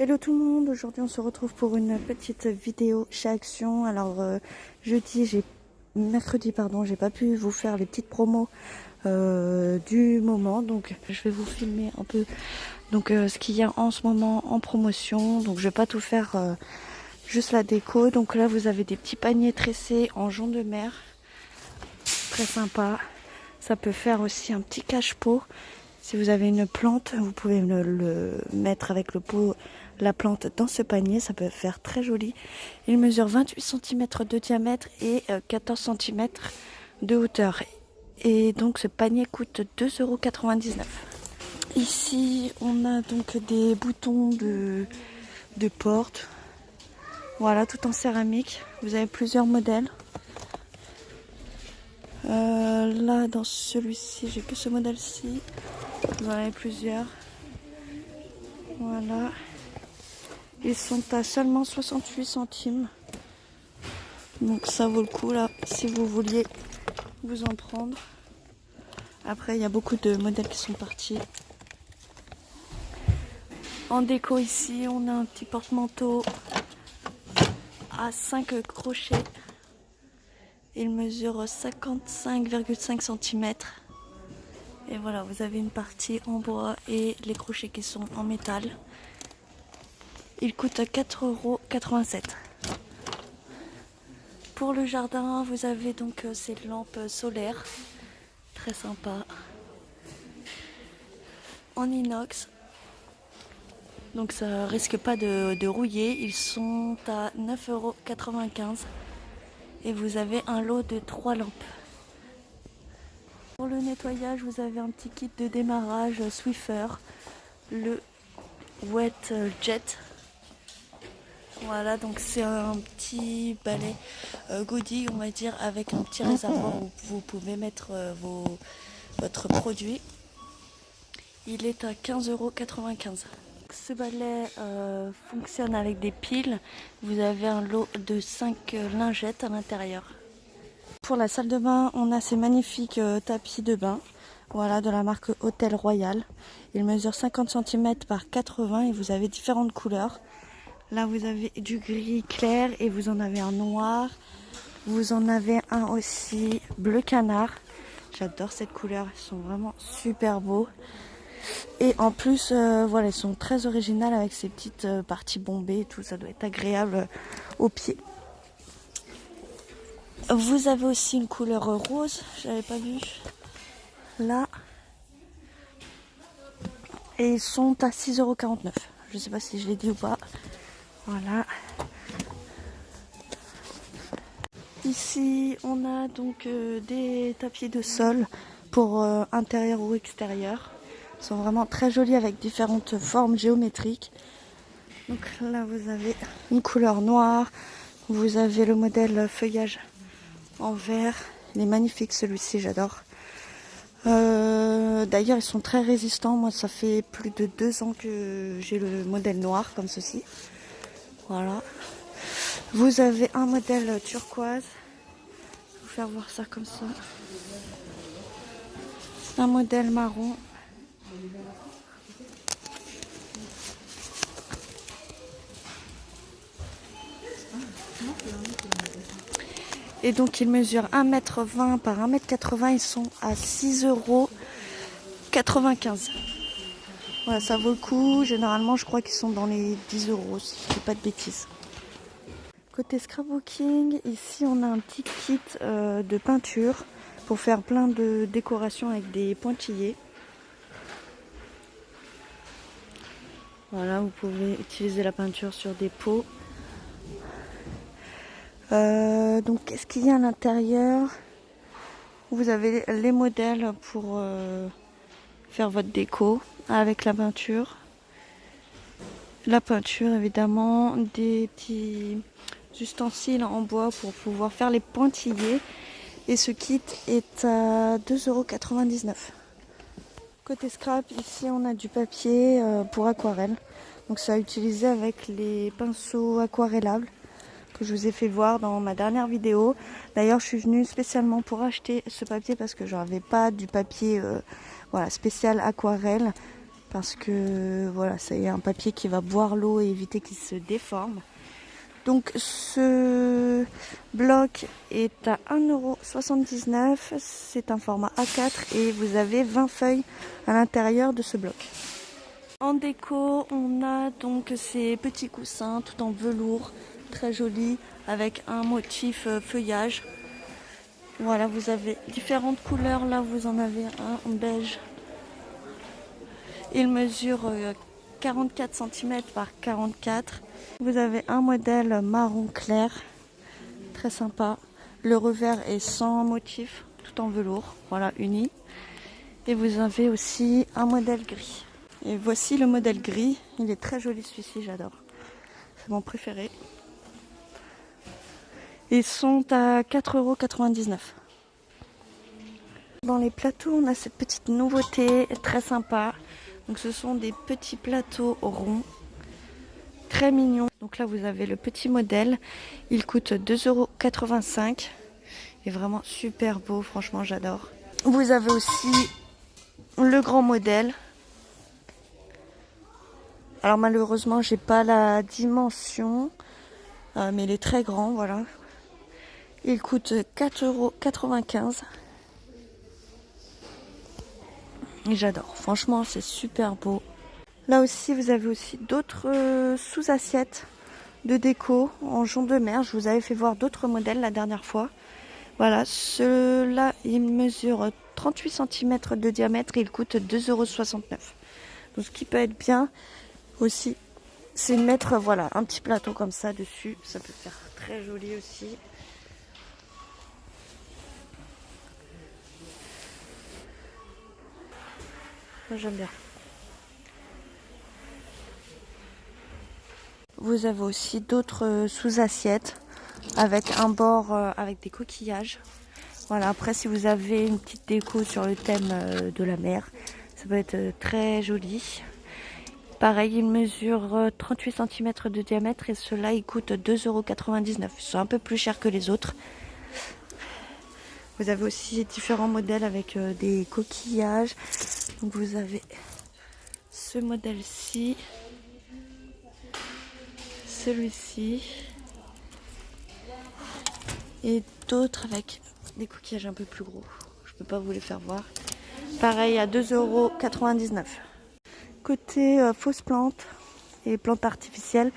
Hello tout le monde, aujourd'hui on se retrouve pour une petite vidéo chez Action. Alors mercredi j'ai pas pu vous faire les petites promos du moment, donc je vais vous filmer un peu ce qu'il y a en ce moment en promotion. Donc je vais pas tout faire, juste la déco. Donc là vous avez des petits paniers tressés en jonc de mer, très sympa. Ça peut faire aussi un petit cache-pot. Si vous avez une plante, vous pouvez le mettre avec le pot, la plante dans ce panier. Ça peut faire très joli. Il mesure 28 cm de diamètre et 14 cm de hauteur. Et donc ce panier coûte 2,99 €. Ici, on a donc des boutons de porte. Voilà, tout en céramique. Vous avez plusieurs modèles. Là, dans celui-ci, j'ai que ce modèle-ci. Vous en avez plusieurs. Voilà. Ils sont à seulement 68 centimes. Donc ça vaut le coup là, si vous vouliez vous en prendre. Après, il y a beaucoup de modèles qui sont partis. En déco ici, on a un petit porte-manteau à 5 crochets. Il mesure 55,5 cm. Et voilà, vous avez une partie en bois et les crochets qui sont en métal. Il coûte 4,87 €. Pour le jardin, vous avez donc ces lampes solaires. Très sympa. En inox. Donc ça risque pas de rouiller. Ils sont à 9,95 €. Et vous avez un lot de 3 lampes. Pour le nettoyage, vous avez un petit kit de démarrage Swiffer, le Wet Jet. Voilà, donc c'est un petit balai goodie, on va dire, avec un petit réservoir où vous pouvez mettre votre produit. Il est à 15,95 €. Ce balai fonctionne avec des piles. Vous avez un lot de 5 lingettes à l'intérieur. Pour la salle de bain, on a ces magnifiques tapis de bain, voilà, de la marque Hôtel Royal. Il mesure 50 cm par 80 et vous avez différentes couleurs. Là, vous avez du gris clair et vous en avez un noir. Vous en avez un aussi bleu canard. J'adore cette couleur, ils sont vraiment super beaux. Et en plus, voilà, ils sont très originales avec ces petites parties bombées et tout. Ça doit être agréable aux pieds. Vous avez aussi une couleur rose, j'avais pas vu. Là. Et ils sont à 6,49 €. Je sais pas si je l'ai dit ou pas. Voilà. Ici, on a donc des tapis de sol pour intérieur ou extérieur. Ils sont vraiment très jolis avec différentes formes géométriques. Donc là, vous avez une couleur noire. Vous avez le modèle feuillage en vert. Il est magnifique celui-ci, j'adore. D'ailleurs, ils sont très résistants. Moi, ça fait plus de 2 ans que j'ai le modèle noir comme ceci. Voilà. Vous avez un modèle turquoise. Je vais vous faire voir ça comme ça. Un modèle marron. Et donc, ils mesurent 1,20 m par 1,80 m. Ils sont à 6,95 €. Voilà, ça vaut le coup. Généralement, je crois qu'ils sont dans les 10 €, si je dis pas de bêtises. Côté scrapbooking, ici, on a un petit kit de peinture pour faire plein de décorations avec des pointillés. Voilà, vous pouvez utiliser la peinture sur des pots. Donc, qu'est-ce qu'il y a à l'intérieur? Vous avez les modèles pour faire votre déco avec la peinture. La peinture, évidemment, des petits ustensiles en bois pour pouvoir faire les pointillés. Et ce kit est à 2,99 €. Côté scrap, ici on a du papier pour aquarelle. Donc ça à utiliser avec les pinceaux aquarellables que je vous ai fait voir dans ma dernière vidéo. D'ailleurs, je suis venue spécialement pour acheter ce papier parce que je n'avais pas du papier voilà, spécial aquarelle. parce que voilà, c'est un papier qui va boire l'eau et éviter qu'il se déforme. Donc ce bloc est à 1,79 €, c'est un format A4 et vous avez 20 feuilles à l'intérieur de ce bloc. En déco, on a donc ces petits coussins tout en velours, très jolis, avec un motif feuillage. Voilà, vous avez différentes couleurs, là vous en avez un en beige. Il mesure 44 cm par 44. Vous avez un modèle marron clair, très sympa. Le revers est sans motif, tout en velours, voilà, uni. Et vous avez aussi un modèle gris. Et voici le modèle gris, il est très joli celui-ci, j'adore. C'est mon préféré. Ils sont à 4,99 €. Dans les plateaux, on a cette petite nouveauté très sympa. Donc ce sont des petits plateaux ronds, très mignons. Donc là vous avez le petit modèle, il coûte 2,85 €. Il est vraiment super beau, franchement j'adore. Vous avez aussi le grand modèle. Alors malheureusement j'ai pas la dimension, mais il est très grand, voilà. Il coûte 4,95 €. Et j'adore, franchement c'est super beau. Là aussi vous avez aussi d'autres sous-assiettes de déco en jonc de mer. Je vous avais fait voir d'autres modèles la dernière fois. Voilà, ceux-là ils mesurent 38 cm de diamètre et ils coûtent 2,69 €. Donc ce qui peut être bien aussi, c'est de mettre voilà, un petit plateau comme ça dessus. Ça peut faire très joli aussi. Moi j'aime bien. Vous avez aussi d'autres sous-assiettes avec un bord avec des coquillages. Voilà, après si vous avez une petite déco sur le thème de la mer, ça peut être très joli. Pareil, il mesure 38 cm de diamètre et ceux-là ils coûtent 2,99 €. Ils sont un peu plus chers que les autres. Vous avez aussi différents modèles avec des coquillages. Donc vous avez ce modèle-ci, celui-ci et d'autres avec des coquillages un peu plus gros. Je peux pas vous les faire voir. Pareil à 2,99 €. Côté fausses plantes et plantes artificielles,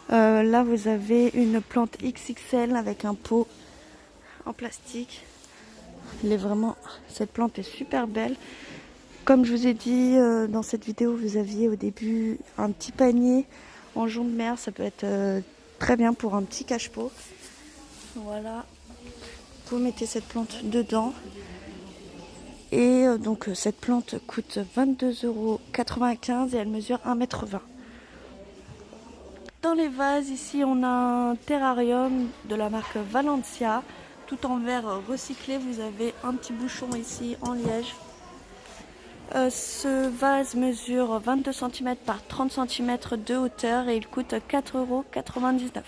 là vous avez une plante XXL avec un pot en plastique. Cette plante est super belle. Comme je vous ai dit dans cette vidéo, vous aviez au début un petit panier en jonc de mer. Ça peut être très bien pour un petit cache-pot. Voilà, vous mettez cette plante dedans. Et donc cette plante coûte 22,95 € et elle mesure 1,20 m. Dans les vases, ici on a un terrarium de la marque Valencia, tout en verre recyclé. Vous avez un petit bouchon ici en liège. Ce vase mesure 22 cm par 30 cm de hauteur et il coûte 4,99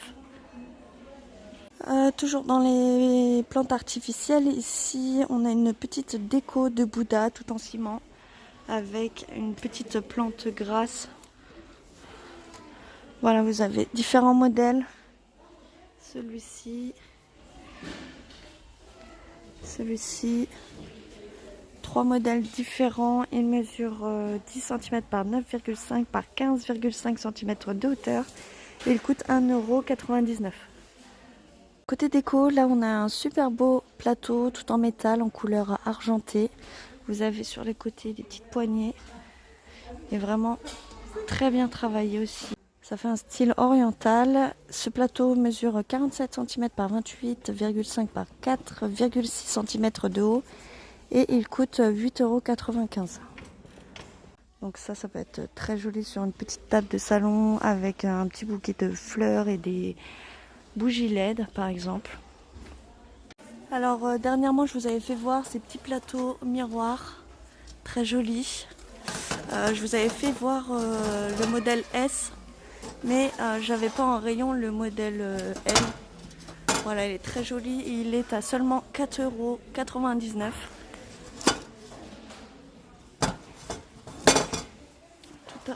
€. Toujours dans les plantes artificielles, ici on a une petite déco de Bouddha tout en ciment avec une petite plante grasse. Voilà, vous avez différents modèles. Celui-ci, 3 modèles différents. Il mesure 10 cm par 9,5 par 15,5 cm de hauteur et il coûte 1,99 €. Côté déco, là on a un super beau plateau tout en métal en couleur argentée. Vous avez sur les côtés des petites poignées. Et vraiment très bien travaillé aussi. Ça fait un style oriental. Ce plateau mesure 47 cm par 28,5 par 4,6 cm de haut. Et il coûte 8,95 €. Donc ça peut être très joli sur une petite table de salon avec un petit bouquet de fleurs et des bougies LED par exemple. Alors dernièrement je vous avais fait voir ces petits plateaux miroirs très jolis. Je vous avais fait voir le modèle S, mais j'avais pas en rayon le modèle L. Voilà, il est très joli. Il est à seulement 4,99 €.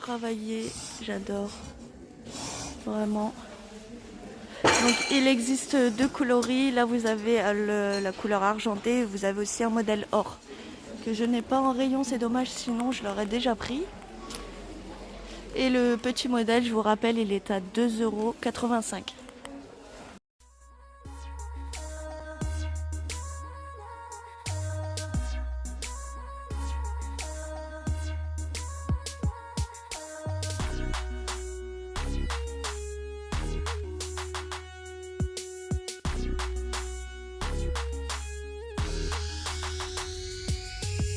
travaillé, j'adore. Vraiment. Donc il existe deux coloris. Là vous avez la couleur argentée. Vous avez aussi un modèle or que je n'ai pas en rayon, c'est dommage, sinon je l'aurais déjà pris. Et le petit modèle, je vous rappelle, il est à 2,85 €.